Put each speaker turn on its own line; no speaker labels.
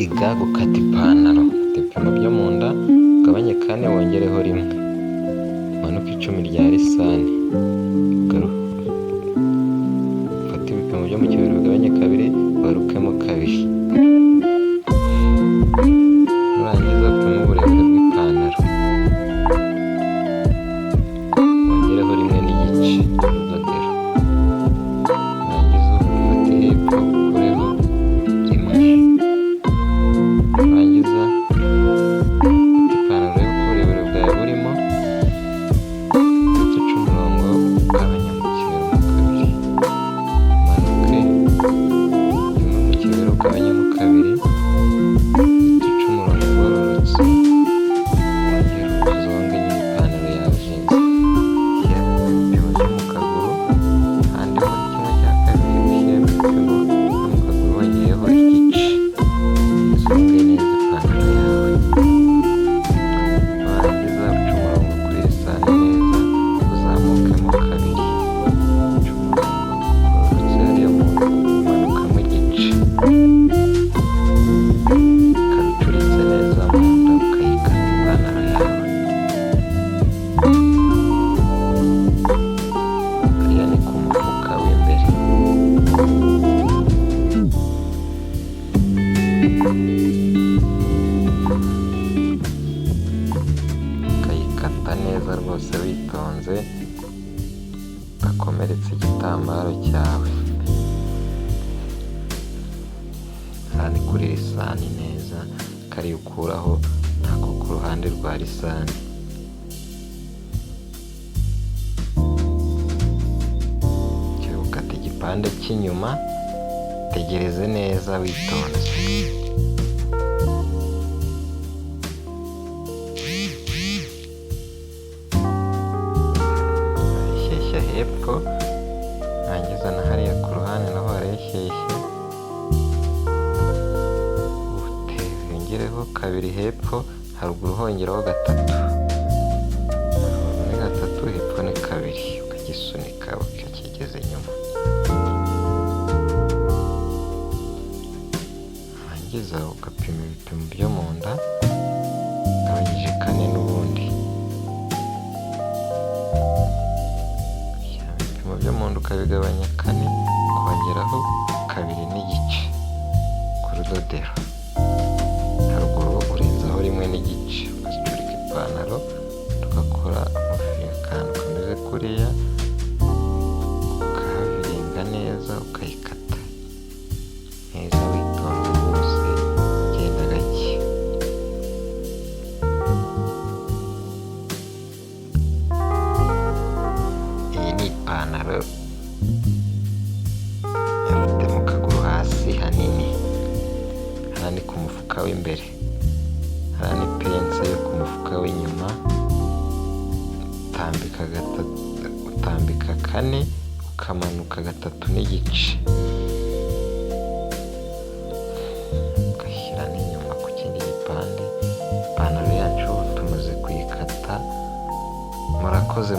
Iga gukata ipantaro, ibipimo byo mu nda ugabanye 4 wongereho 1, umanuke 10 rya lisani, ufate ibipimo byo mu kibero ugabanye 2 ubarukemo 2, nurangiza upime uburebure bw'ipantaro wongereho 1 n'igice urudodero, nurangiza ufate hepfo ukureho 1, nurangiza ipantaro y'uburebure bwawe burimo uce umurongo ugabanya mu kibero mo 2, umanuke mu kibero ugabanyemo 2, uce umurongo ugororotse, wongere uzonge nyine ipantaro yawe izinze, ushyiremo ibipimo byo mu kaguru kandi muri 1/2 ushyiremo ibipimo byo mu kaguru wongeyeho igice, uzonge neza ipantaro yawe, warangiza uce umurongo kuri lisani neza uzamukemo 2, uce umurongo ugororotse hariya umanukamo igice, ukaba ucuritse neza mu nda ukayikata ipantaro yawe, hariya ni ku mufuka w'imbere, ukayikata neza rwose witonze udakomeretsa igitambaro cyawe, aha ni kuri lisani neza, kariya ukuraho ntako ku ruhande rwa lisani, ugiye gukata igipande cy'inyuma, tegereze neza witonze, reshyeshya hepfo, rangiza na hariya ku ruhande naho hareshyeshye, wongereho 2 hepfo, haruguru hongeraho 3, haruguru ni 3 hepfo ni 2, ukagisunika ukakigeza inyuma, rangiza ugapima ibipimo byo mu nda ugabanyije 4 n'ubundi, ibipimo byo mu nda ukabigabanya 4 ukongeraho 2 n'igice ku rudodero, haruguru urenzaho 1 n'igice, ugacurika ipantaro tugakora akantu kameze kuriya, ukahaviringa neza ukayikata neza witonze rwose, genda gake, iyi ni ipantaro ifite mu kaguru hasi hanini, hano ni ku mufuka w'imbere, hano ni pense yo ku mufuka w'inyuma, utambika 4 ukamanuka 3 n'igice, ugashyira n'inyuma ku kindi gipande. Ipantaro yacu tumaze kuyikata, murakoze.